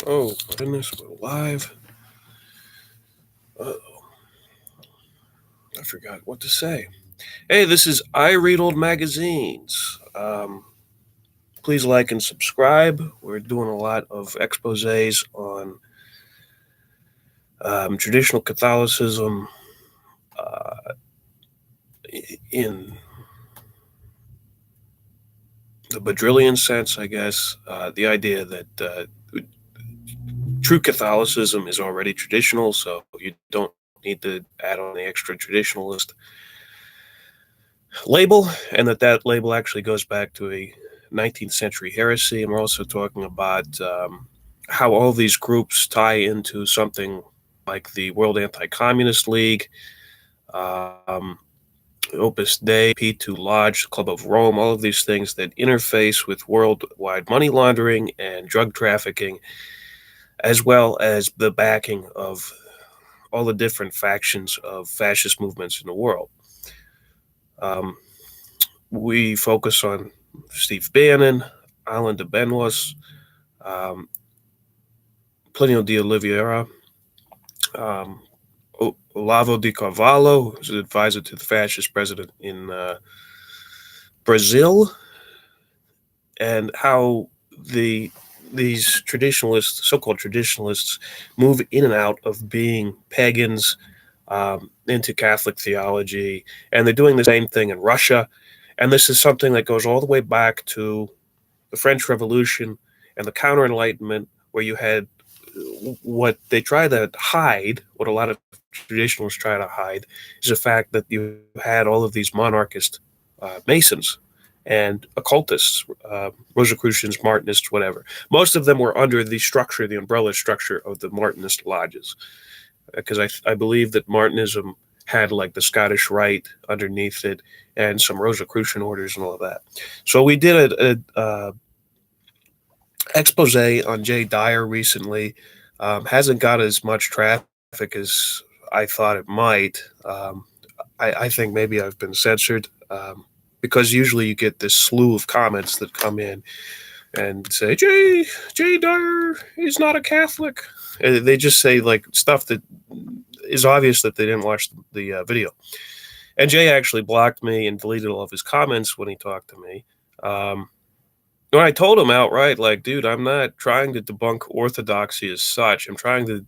Oh, goodness, we're live. Uh-oh, I forgot what to say. Hey, this is I Read Old Magazines. Please like and subscribe. We're doing a lot of exposés on traditional Catholicism uh, in the Badrillian sense, I guess. The idea that true Catholicism is already traditional, so you don't need to add on the extra traditionalist label, and that label actually goes back to a 19th century heresy. And we're also talking about how all these groups tie into something like the World Anti-Communist League, um, Opus Dei, P2 Lodge, Club of Rome, all of these things that interface with worldwide money laundering and drug trafficking, as well as the backing of all the different factions of fascist movements in the world. Um, we focus on Steve Bannon, Alain de Benoist, um, Plinio de Oliveira, um, Olavo de Carvalho, who's an advisor to the fascist president in Brazil, and how these traditionalists, so-called traditionalists, move in and out of being pagans into Catholic theology, and they're doing the same thing in Russia. And this is something that goes all the way back to the French Revolution and the counter-Enlightenment, where you had what they try to hide, what a lot of traditionalists try to hide, is the fact that you had all of these monarchist Masons and occultists, Rosicrucians, Martinists, whatever. Most of them were under the structure, the umbrella structure of the Martinist lodges, because I believe that Martinism had like the Scottish Rite underneath it and some Rosicrucian orders and all of that. So we did a expose on Jay Dyer recently. Hasn't got as much traffic as I thought it might. I think maybe I've been censored because usually you get this slew of comments that come in and say Jay Dyer is not a Catholic. And they just say like stuff that is obvious that they didn't watch the video. And Jay actually blocked me and deleted all of his comments when he talked to me. When I told him outright, like, dude, I'm not trying to debunk orthodoxy as such. I'm trying to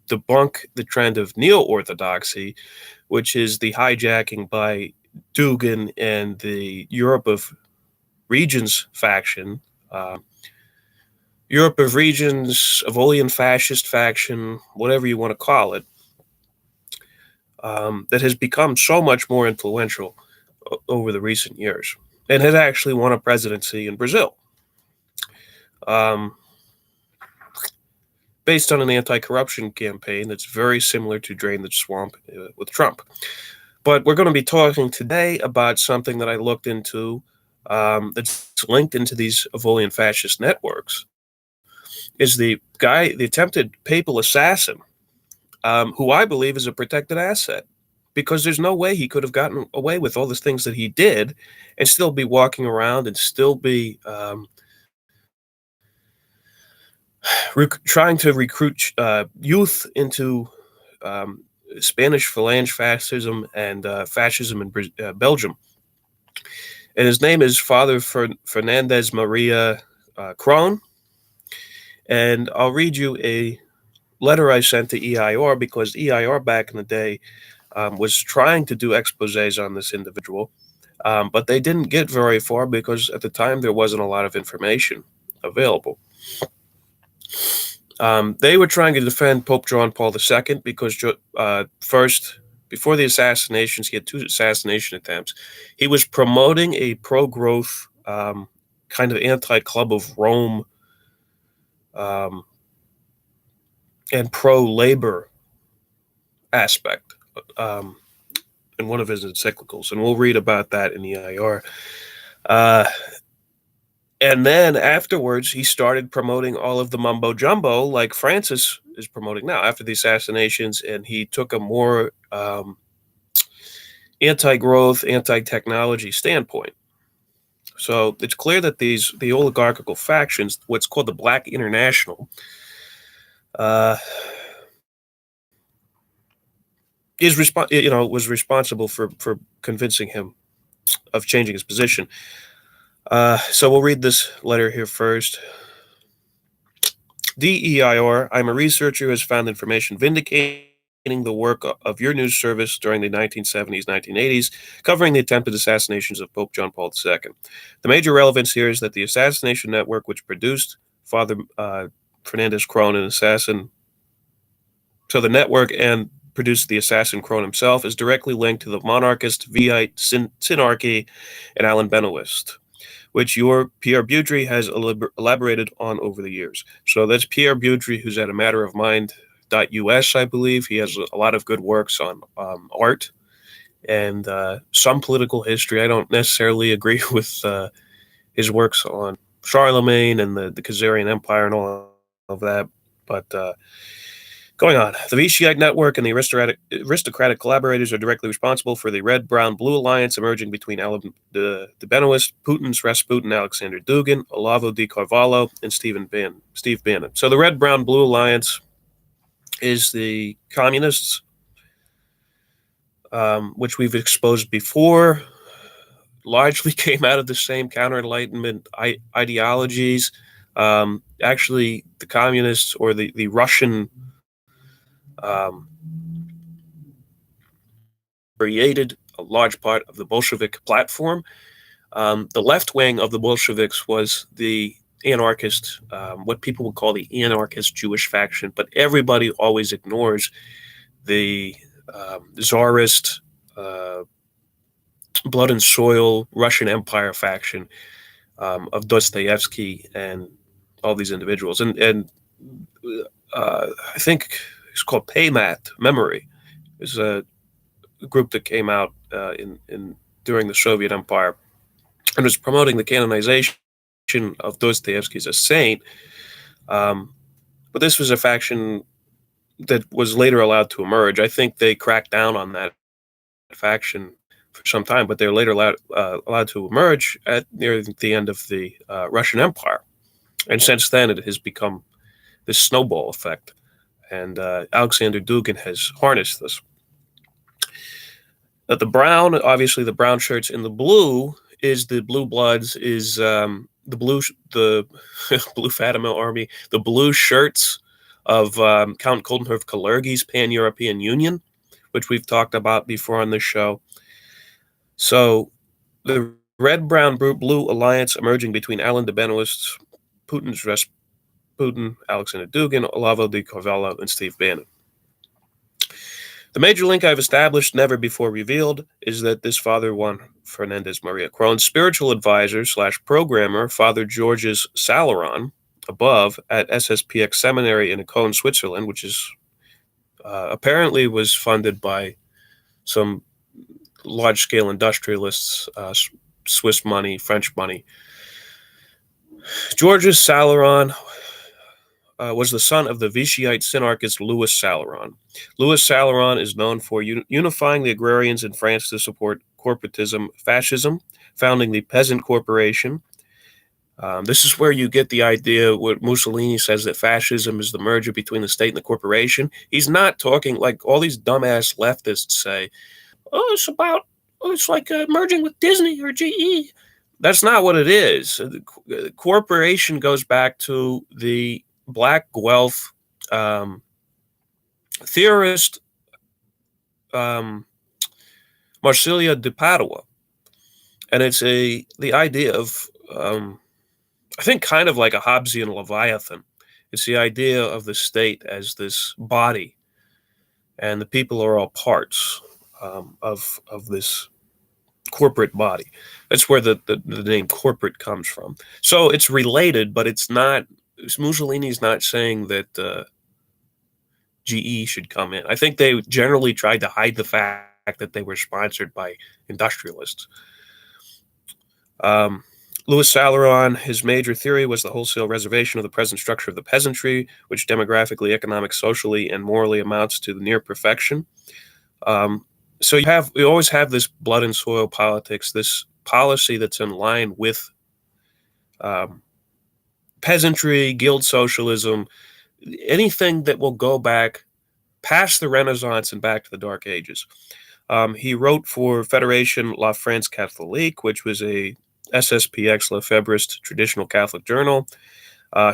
debunk the trend of neo-orthodoxy, which is the hijacking by Dugan and the Europe of Regions faction, Europe of Regions, Evolian Fascist faction, whatever you want to call it, that has become so much more influential over the recent years and has actually won a presidency in Brazil. Based on an anti-corruption campaign that's very similar to Drain the Swamp with Trump. But we're going to be talking today about something that I looked into that's linked into these Evolian fascist networks, is the attempted papal assassin, who I believe is a protected asset, because there's no way he could have gotten away with all the things that he did and still be walking around and still be trying to recruit youth into Spanish Phalange fascism and fascism in Belgium. And his name is Father Fernandez Maria Krohn. And I'll read you a letter I sent to EIR, because EIR back in the day was trying to do exposés on this individual, but they didn't get very far because at the time there wasn't a lot of information available. They were trying to defend Pope John Paul II because first, before the assassinations, he had 2 assassination attempts. He was promoting a pro-growth kind of anti-Club of Rome and pro-labor aspect in one of his encyclicals, and we'll read about that in the EIR. And then afterwards, he started promoting all of the mumbo jumbo like Francis is promoting now after the assassinations, and he took a more anti-growth, anti-technology standpoint. So it's clear that the oligarchical factions, what's called the Black International, uh, was responsible for convincing him of changing his position. So we'll read this letter here first. DEIR, I'm a researcher who has found information vindicating the work of your news service during the 1970s, 1980s, covering the attempted assassinations of Pope John Paul II. The major relevance here is that the assassination network, which produced Father Fernandez Krohn, an assassin, so the network and produced the assassin Krohn himself, is directly linked to the monarchist Viite Synarchy and Alan Benoist, which your Pierre Boudry has elaborated on over the years. So that's Pierre Boudry, who's at a matter of mind.us, I believe. He has a lot of good works on art and some political history. I don't necessarily agree with his works on Charlemagne and the Khazarian Empire and all of that, but going on, the Vichyite network and the aristocratic collaborators are directly responsible for the red-brown-blue alliance emerging between Alan de Benoist, Putin's Rasputin, Alexander Dugin, Olavo di Carvalho, and Steve Bannon. So the red-brown-blue alliance is the communists, which we've exposed before, largely came out of the same counter-Enlightenment ideologies. Actually, the communists or the Russian created a large part of the Bolshevik platform. The left wing of the Bolsheviks was the anarchist, what people would call the anarchist Jewish faction, but everybody always ignores the czarist, blood and soil Russian Empire faction of Dostoevsky and all these individuals. And I think it's called Paymat Memory. Is a group that came out in during the Soviet Empire and was promoting the canonization of Dostoevsky as a saint. But this was a faction that was later allowed to emerge. I think they cracked down on that faction for some time, but they were later allowed to emerge at near the end of the Russian Empire. And since then, it has become this snowball effect. And Alexander Dugin has harnessed this. The brown, obviously, the brown shirts in the blue is the blue bloods, is the blue Fatima army, the blue shirts of Count Goldenhove Kalergi's Pan-European Union, which we've talked about before on this show. So the red-brown-blue alliance emerging between Alan de Benoist, Putin's Rasputin, Alexander Dugin, Olavo di Carvalho, and Steve Bannon. The major link I've established, never before revealed, is that this Father Juan Fernandez Maria Krohn's spiritual advisor / programmer, Father Georges Salaron, above at SSPX Seminary in Krohn, Switzerland, which is apparently was funded by some large-scale industrialists, Swiss money, French money. Georges Salaron was the son of the Vichyite synarchist Louis Salaron. Louis Salaron is known for unifying the agrarians in France to support corporatism, fascism, founding the Peasant Corporation. This is where you get the idea what Mussolini says, that fascism is the merger between the state and the corporation. He's not talking like all these dumbass leftists say, it's like merging with Disney or GE. That's not what it is. The corporation goes back to the Black Guelph theorist Marsilia de Padua, and it's the idea of I think kind of like a Hobbesian Leviathan. It's the idea of the state as this body, and the people are all parts of this corporate body. That's where the name corporate comes from. So it's related, but it's not. Mussolini's not saying that GE should come in. I think they generally tried to hide the fact that they were sponsored by industrialists. Louis Salaron, his major theory was the wholesale reservation of the present structure of the peasantry, which demographically, economically, socially, and morally amounts to the near perfection. So you always have this blood and soil politics, this policy that's in line with peasantry, guild socialism, anything that will go back past the Renaissance and back to the Dark Ages. He wrote for Fédération La France Catholique, which was a SSPX Lefebvrist traditional Catholic journal.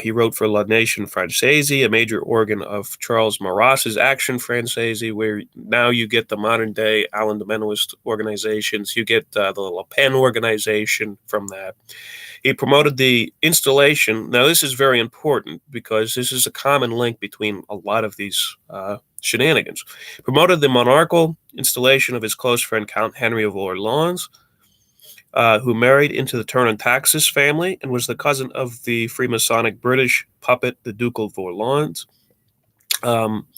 He wrote for La Nation Française, a major organ of Charles Maurras's Action Française, where now you get the modern day Alain de Benoist organizations. You get the Le Pen organization from that. He promoted the installation. Now, this is very important because this is a common link between a lot of these shenanigans. Promoted the monarchical installation of his close friend Count Henry of Orleans, who married into the Turner-Taxis family and was the cousin of the Freemasonic British puppet, the Duke of Orleans. Um,